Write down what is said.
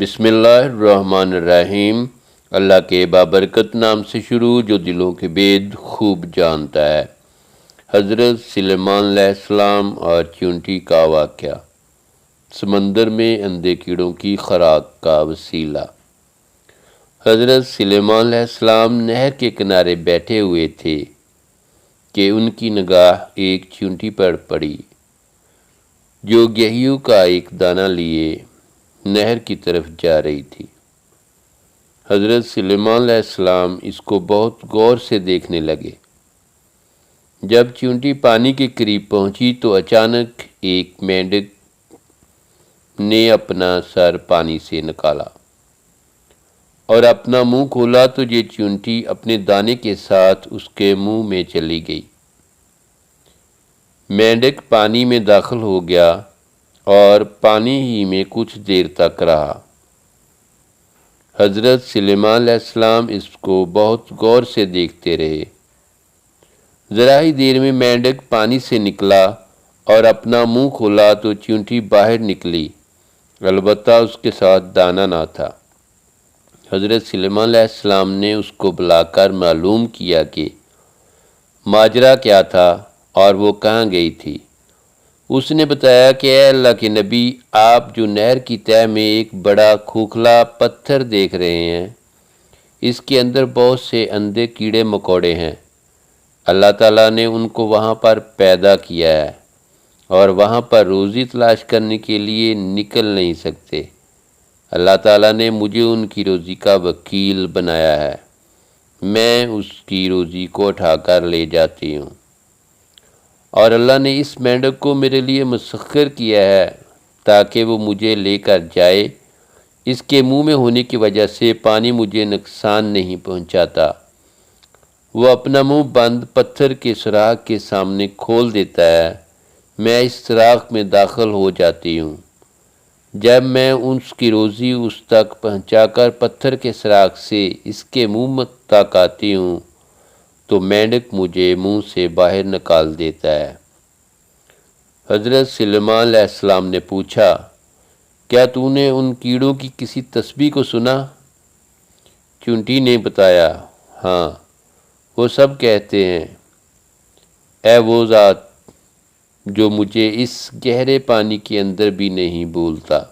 بسم اللہ الرحمن الرحیم۔ اللہ کے بابرکت نام سے شروع جو دلوں کے بید خوب جانتا ہے۔ حضرت سلیمان علیہ السلام اور چیونٹی کا واقعہ۔ سمندر میں اندھے کیڑوں کی خوراک کا وسیلہ۔ حضرت سلیمان علیہ السلام نہر کے کنارے بیٹھے ہوئے تھے کہ ان کی نگاہ ایک چیونٹی پر پڑی جو گیہوں کا ایک دانہ لیے نہر کی طرف جا رہی تھی۔ حضرت سلیمان علیہ السلام اس کو بہت غور سے دیکھنے لگے۔ جب چیونٹی پانی کے قریب پہنچی تو اچانک ایک مینڈک نے اپنا سر پانی سے نکالا اور اپنا منہ کھولا تو یہ چیونٹی اپنے دانے کے ساتھ اس کے منہ میں چلی گئی۔ مینڈک پانی میں داخل ہو گیا اور پانی ہی میں کچھ دیر تک رہا۔ حضرت سلیمان علیہ السلام اس کو بہت غور سے دیکھتے رہے۔ ذرا ہی دیر میں مینڈک پانی سے نکلا اور اپنا منہ کھولا تو چیونٹی باہر نکلی، البتہ اس کے ساتھ دانہ نہ تھا۔ حضرت سلیمان علیہ السلام نے اس کو بلا کر معلوم کیا کہ ماجرا کیا تھا اور وہ کہاں گئی تھی۔ اس نے بتایا کہ اے اللہ کے نبی، آپ جو نہر کی تہہ میں ایک بڑا کھوکھلا پتھر دیکھ رہے ہیں، اس کے اندر بہت سے اندھے کیڑے مکوڑے ہیں۔ اللہ تعالیٰ نے ان کو وہاں پر پیدا کیا ہے اور وہاں پر روزی تلاش کرنے کے لیے نکل نہیں سکتے۔ اللہ تعالیٰ نے مجھے ان کی روزی کا وکیل بنایا ہے، میں اس کی روزی کو اٹھا کر لے جاتی ہوں، اور اللہ نے اس مینڈک کو میرے لیے مسخر کیا ہے تاکہ وہ مجھے لے کر جائے۔ اس کے منہ میں ہونے کی وجہ سے پانی مجھے نقصان نہیں پہنچاتا۔ وہ اپنا منہ بند پتھر کے سوراخ کے سامنے کھول دیتا ہے، میں اس سوراخ میں داخل ہو جاتی ہوں۔ جب میں اس کی روزی اس تک پہنچا کر پتھر کے سوراخ سے اس کے منہ تک آتی ہوں تو مینڈک مجھے منہ سے باہر نکال دیتا ہے۔ حضرت سلیمان علیہ السلام نے پوچھا، کیا تو نے ان کیڑوں کی کسی تسبیح کو سنا؟ چیونٹی نے بتایا، ہاں، وہ سب کہتے ہیں، اے وہ ذات جو مجھے اس گہرے پانی کے اندر بھی نہیں بھولتا۔